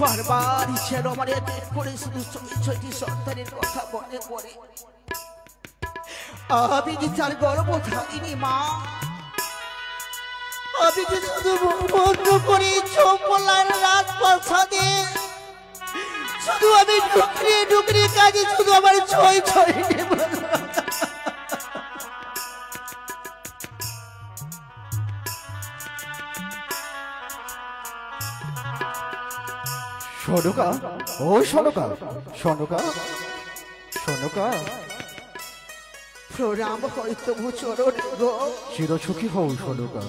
বারবার ইচ্ছা আমার করে শুধু ছয়টি সন্তানের কথা মনে পড়ে। আমি যে তার গর্ব থাকিনি মা, আমি যে শুধু বন্ধ করি চম্পলার রাজপ্রাসাদে শুধু আমি ঢুকরি ঢুকরি কাজে শুধু আমার ছয় ছয় সনুকা, ও সনুকা, সনুকা, সনুকা, প্রণাম হয়তো চরণ গো। চিরসুখী হও সনুকা।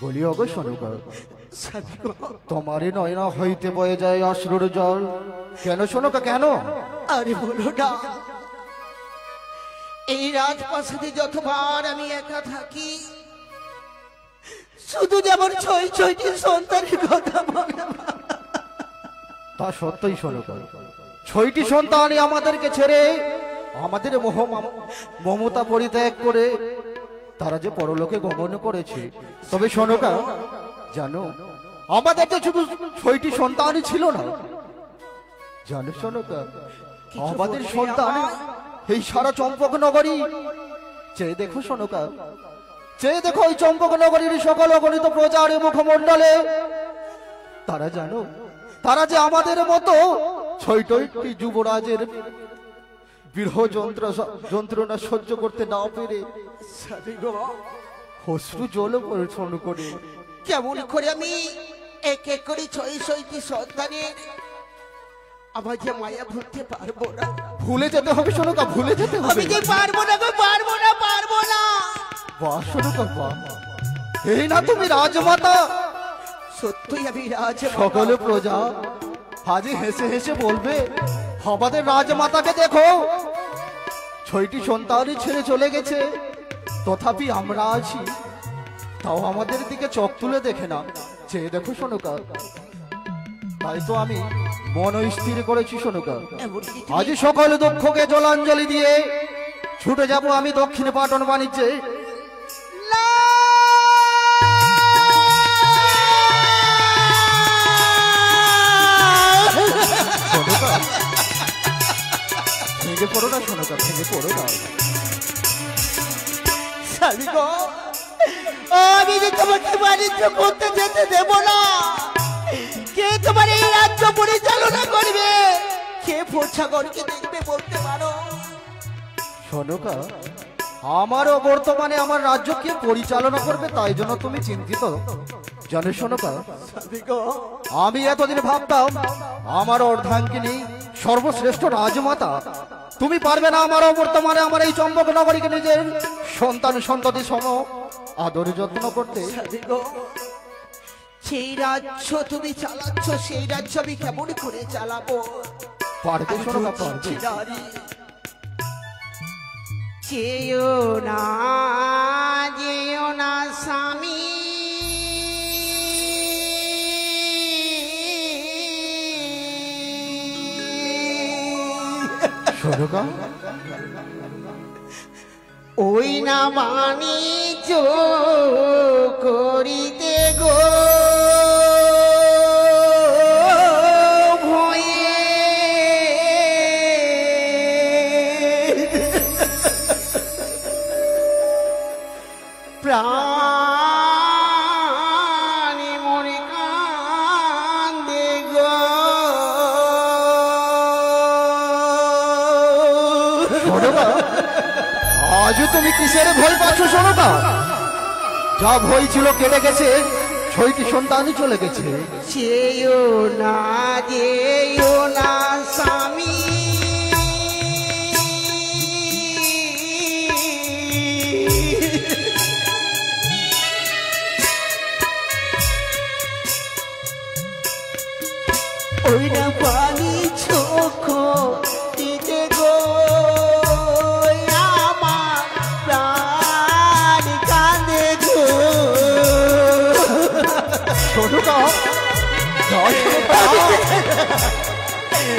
বলি অগো সনুকা, তোমারই নয়না হইতে বয়ে যায় অশ্রুর জল কেন সনুকা, কেন? আরে বলো না, এই রাজপ্রাসাদে যতবার আমি একা থাকি শুধু যেমন ছয় ছয়টি সন্তানের কথা মনে পড়ে। তা সত্যই সনুকা, ছয়টি সন্তানই আমাদেরকে ছেড়ে আমাদের মমতা পরিত্যাগ করে তারা যে পরলোকে গমন করেছে। তবে সনুকা জানো, আমাদের তো শুধু ছয়টি সন্তানই ছিল না, জানো সনুকা, আমাদের সন্তান এই সারা চম্পক নগরী। চেয়ে দেখো সনুকা, চেয়ে দেখো এই চম্পক নগরীর সকল অগণিত প্রজার মুখমণ্ডলে তারা জানো, তারা যে আমাদের মতো ছয়টি যুবরাজের বিরহ যন্ত্রণা সহ্য করতে না পেরে অশ্রু জল পরিচ্ছন্ন করে কেমন করে আমি এক এক করে ছয় ছয়টি সন্তানের আমার যে মায়া ভুলতে পারবো না। ভুলে যেতে হবে সনুকা, ভুলে যেতে হবে। আমি যে পারবো না গো, পারবো না, পারবো না। বাহ সনুকা বাহ, এই না তুমি রাজমাতা? সত্যই আমি রাজমাতা। সকল প্রজা আজ হেসে হেসে বলবে, আমাদের রাজমাতাকে দেখো, ছয়টি সন্তানই ছেড়ে চলে গেছে, তথাপি আমরা আছি, তাও আমাদের দিকে চোখ তুলে দেখে না। চেয়ে দেখো সনুকা, তাই তো আমি মন স্থির করেছি সনুকা, আজ সকল দুঃখকে জলাঞ্জলি দিয়ে ছুটে যাব আমি দক্ষিণ পাটন বাণিজ্যে। ভেঙে পড়ো না সনুকা, ভেঙে পড়ো না। আমি যে তোমাকে বাণিজ্য করতে যেতে দেব না। কে তোমার এই রাজ্য পরিচালনা করবে? কে ভোরসাগরকে দেখবে বলতে পারো? সনুকা, আমারও বর্তমানে আমার রাজ্যকে পরিচালনা করবে, তাই জন্য তুমি চিন্তিত জানো সনুকা? আমি এতদিন ভাবতাম আমার অর্ধাঙ্গিনী সর্বশ্রেষ্ঠ রাজমাতা, তুমি পারবে না আমার বর্তমানে আমার এই চম্পক নগরীকে নিজের সন্তান সন্ততি সম আদর যত্ন করতে। সেই রাজ্য তুমি চালাচ্ছ, সেই রাজ্য আমি কেমন করে চালাবো? পারবে সনুকা, পারবে। যেও না, যেও না স্বামী, সনুকা, ওই না বাণিজ্য করিতে গো ভয়ে, প্রাণী মরে কান্দে গো। সনুকা, আজ তুমি কিসের ভয় পাচ্ছ সনুকা? যা ভয় ছিল কেটে গেছে, ছয়টি সন্তানই চলে গেছে। যেও না, যেও না স্বামী, ওই না পানি চোখ দিতে গো আমার প্রাণ কাঁদে গো। সনুকা,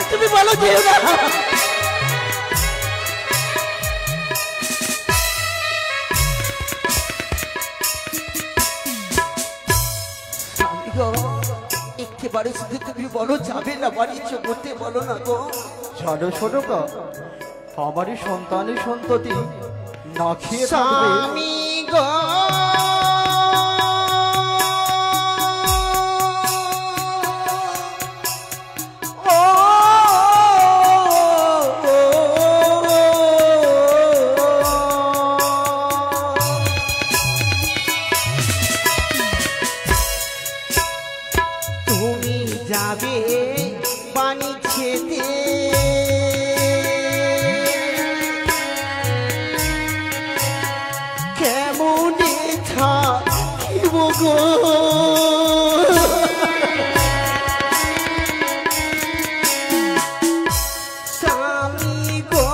তুমি বলো যেও না। একটু একেবারে শুধু তুমি বলো যাবে না বাণিজ্য করতে, বলো না গো। জানো সোনকা, আমারই সন্তানের সন্ততি না খেয়ে থাকবে। স্বামী গো যাবে পানি খেতে, কেমনে থাকিব গো স্বামী গো।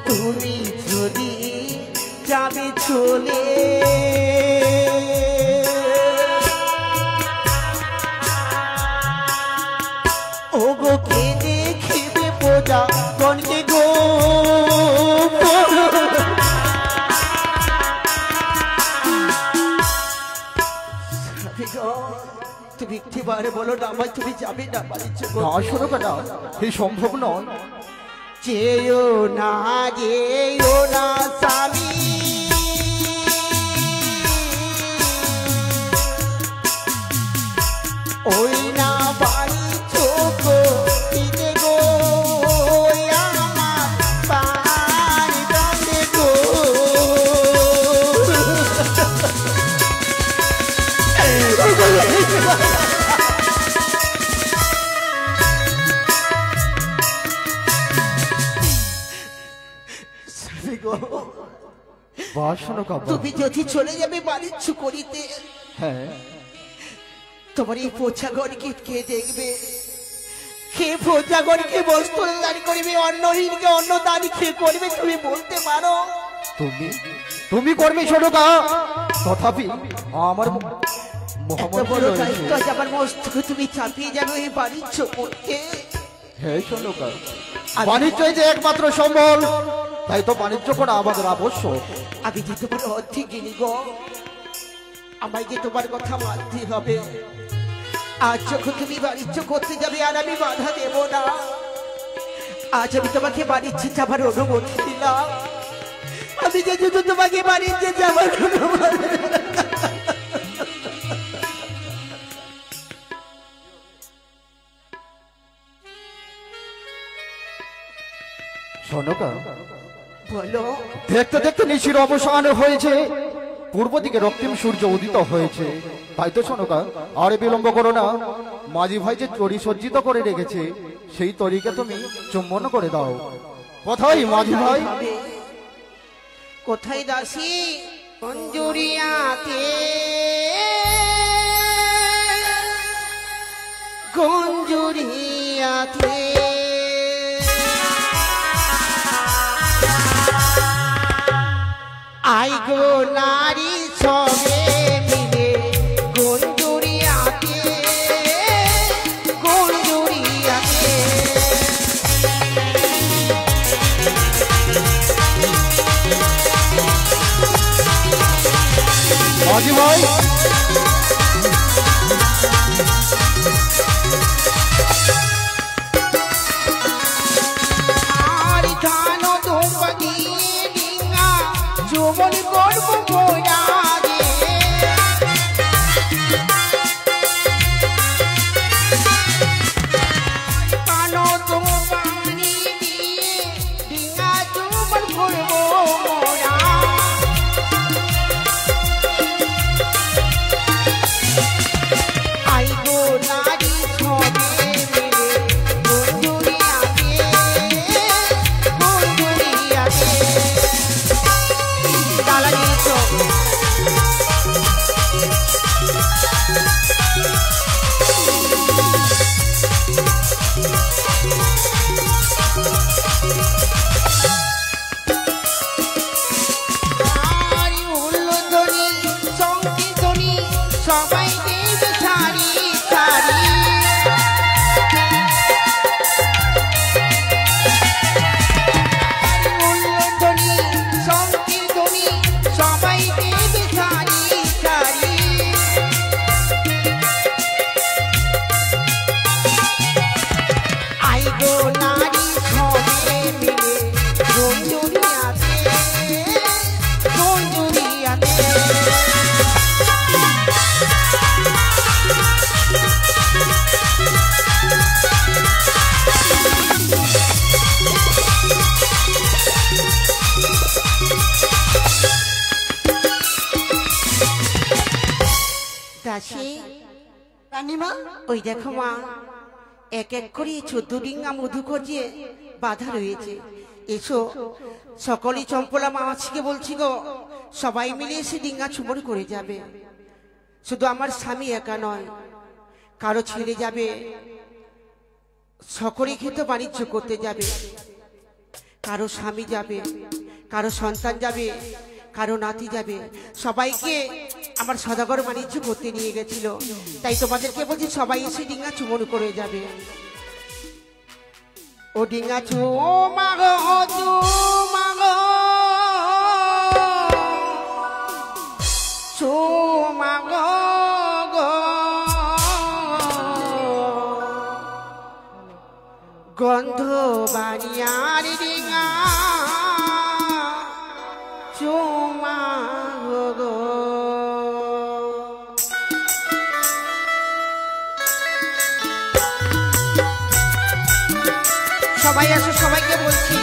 তুমি যদি যাবে চলে, ওগো কে দেখিবে পূজা গণকে গো। তুমি একটিবারে বলো না আমায় তুমি যাবে না বাণিজ্য করতে? না সোনকা, না, এই সম্ভব নয়। যেও না যেও না স্বামী, ওই না বাড়ি চোখ দিতে গো, আমার পানি দাঁড়ে গো। তুমি যদি চলে যাবে বাণিজ্য করিতে, হ্যাঁ, তোমার এই পোছাগরকে কে দেখবে? কে পোছাগরকে বস্ত্র দান করবে? অন্নহীনকে অন্ন দান কে করবে? তুমি বলতে পারো? তুমি তুমি করবে সোনকা, তথাপি আমার বড় দায়িত্ব আজ আমার মস্তকে তুমি চাপিয়ে যাবে এই বাণিজ্য করতে। হ্যাঁ সোনকা, বাণিজ্যই যে একমাত্র সম্বল, তাই তো বাণিজ্য করা আমাদের আবশ্যক। আমি যে তোমার অর্ধেক গিনি গো, আমায় যে তোমার কথা মানতে হবে। আজ যখন তুমি বাণিজ্য করতে যাবে আর আমি বাধা দেব না, আজ আমি তোমাকে বাণিজ্যে যাবার অনুমতি দিলাম। আমি যে শুধু তোমাকে বাণিজ্যে যাবার অনুমতি সোনকা, বলো। দেখতে দেখতে নিশির অবসান হয়েছে, পূর্ব দিকে রক্তিম সূর্য উদিত হয়েছে। তাই তো সোনকা, আর বিলম্ব করো না। মাঝি ভাই যে তরি সজ্জিত করে রেখেছে, সেই তরিকে তুমি চুম্বন করে দাও। কোথায় মাঝি ভাই? কোথায় দাসী? গঞ্জুরিয়াতে, গঞ্জুরিয়াতে আই গো নারী সবে মিলে, গঞ্জুরিয়াতে, গঞ্জুরিয়াতে। মাঝি ভাই, আর গান ধোপা দিয়ে ডিঙা যৌবন করব মোরা রে। কানো ধোপা দিয়ে ডিঙা যৌবন করব মোরা। রানীমা ওই দেখো মা, এক এক করে 14 ডিঙ্গা মধুকর যে বাধা রয়েছে। এসো সকলেই চম্পলা মাছিকে বলছি গো, সবাই মিলে এসে ডিঙ্গা চুমর করে যাবে। শুধু আমার স্বামী একা নয়, কারো ছেলে যাবে, সকলেই খেতে বাণিজ্য করতে যাবে, কারো স্বামী যাবে, কারো সন্তান যাবে, কারো নাতি যাবে, সবাইকে আমার সদাগর বাণিজ্য করতে নিয়ে গেছিল। তাই তোমাদেরকে বলছি সবাই এসে ডিঙ্গা চুমন করে যাবে। ও ডিঙ্গা চুমাগো চুমাগো চুমাগো গো, গন্ধ বাড়িয়ার ডিঙ্গা চুমাগো গো। সবাই আসো, সবাইকে বলছি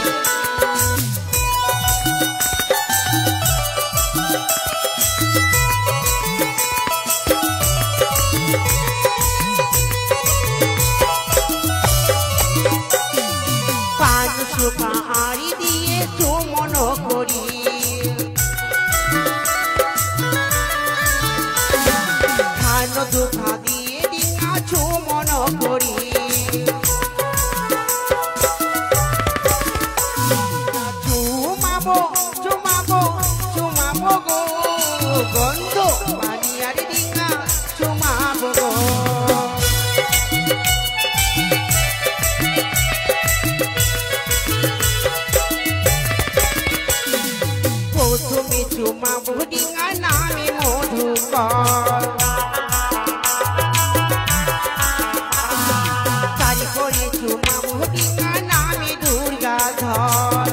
পাহাড়ি দিয়ে চুমন করি, ধান দুধা দিয়ে ডিঙ্গা চুমন করি, চুমাবো চুমাবো চুমাবো গো, গন্ধ বাড়িয়ার ডিঙ্গা চুমাবো গো। প্রথমে চুমাবো ডিঙ্গা নামে মধুকর, তারপরে চুমাবো ডিঙ্গা নামে দুর্গাধর,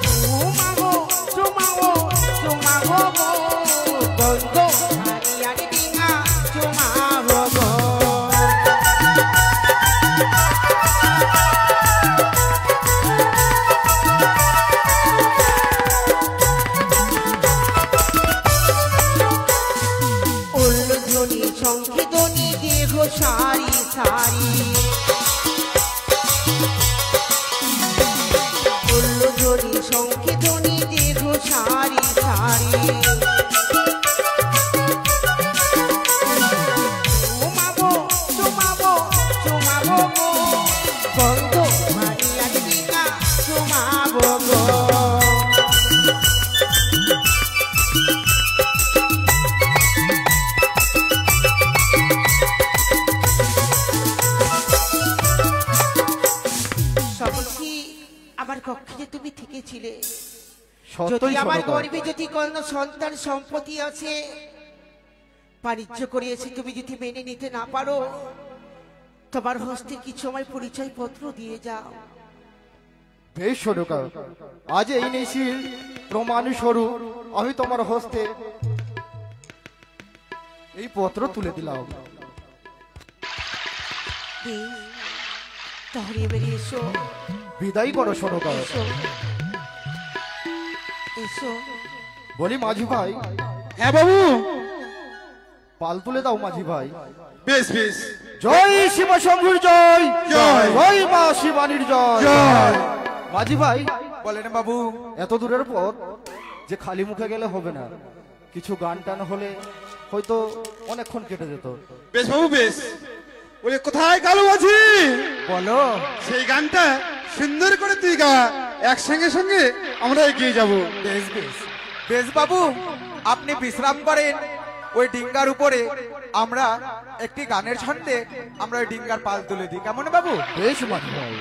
চুমাবো চুমাবো চুমাবো গো, গন্ধ বাড়িয়ার ডিঙ্গা চুমাবো গো। সংকেতনী দেহ সারি সারি, উল্লধ্বনি সংকেতনী দেহ সারি সারি, চুমাবো চুমাবো চুমাবো গো, গন্ধ বাড়িয়ার ডিঙ্গা চুমাবো গো। আমার কক্ষে তুমি থেকেছিলে, যদি আমার গর্ভে যদি কোন সন্তান সম্পত্তি আছে, বাণিজ্য করিয়েছে, তুমি যদি মেনে নিতে না পারো, তোমার হস্তে কিছু আমার পরিচয় পত্র দিয়ে যাও। বেশ সরকা, আজ এই নিশিল প্রমাণ স্বরূপ আমি তোমার হস্তে এই পত্র তুলে দিলাম। তাহলে এবারে এসো, বিদায় করো সরকা। এসো এসো। বলি মাঝি ভাই। হ্যাঁ বাবু। পাল তুলে দাও মাঝি ভাই। বেশ বেশ। জয় শিব শম্ভুর জয়, জয় জয় মা শিবানীর জয়। জয়। মাঝি ভাই বলেন বাবু। এত দূরের পথ যে খালি মুখে গেলে হবে না, কিছু গান টান হলে হয়তো অনেকক্ষণ কেটে যেত। বেশ বাবু বেশ। ওই কোথায় গেল মাঝি? বলো। সেই গানটা সুন্দর করে তুই গা, একসঙ্গে সঙ্গে আমরা এগিয়ে যাব। বেশ বেশ বেশ বাবু, আপনি বিশ্রাম করেন ওই ডিঙ্গার উপরে, আমরা একটি গানের ছন্দে আমরা ওই ডিঙ্গার পাল তুলে দিই, কেমন বাবু? বেশ মাঝি ভাই।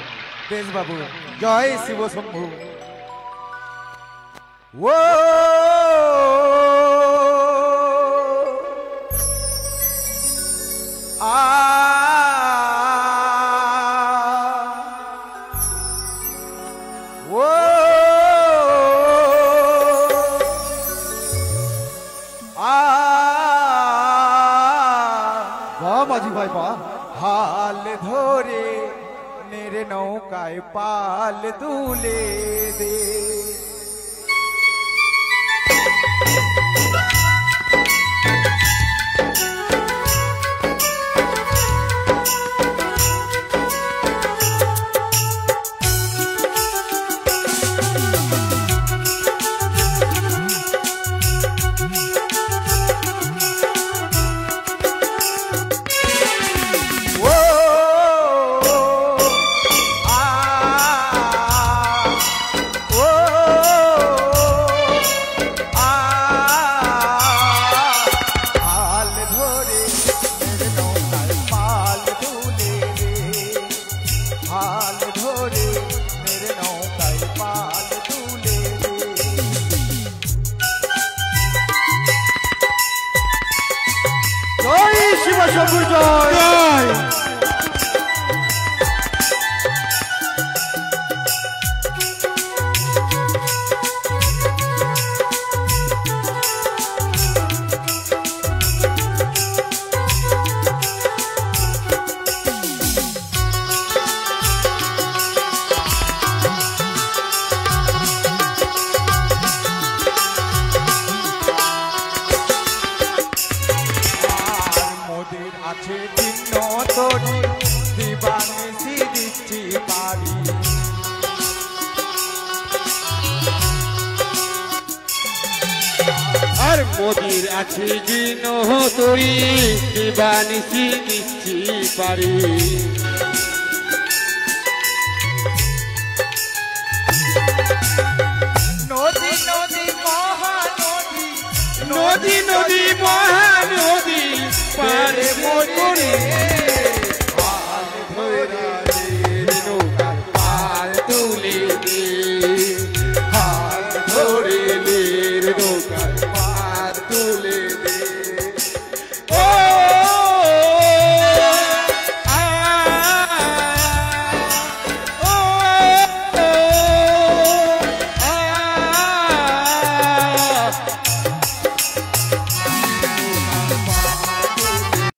বেশ বাবু। জয় শিব শম্ভু। ও মাঝি ভাই বা হাল ধরে নেরে নৌকায় পাল তুলে দে। শঙ্কর জয়। জয়। আর মোদের আছে চিহ্ন তরি দিবানিশি দিচ্ছি পারি। আর মোদির আছে জিন তরি দিবানিশি দিচ্ছি পারি। নদী নদী মহানদী নদী নদী মহানদী পারে মোর করে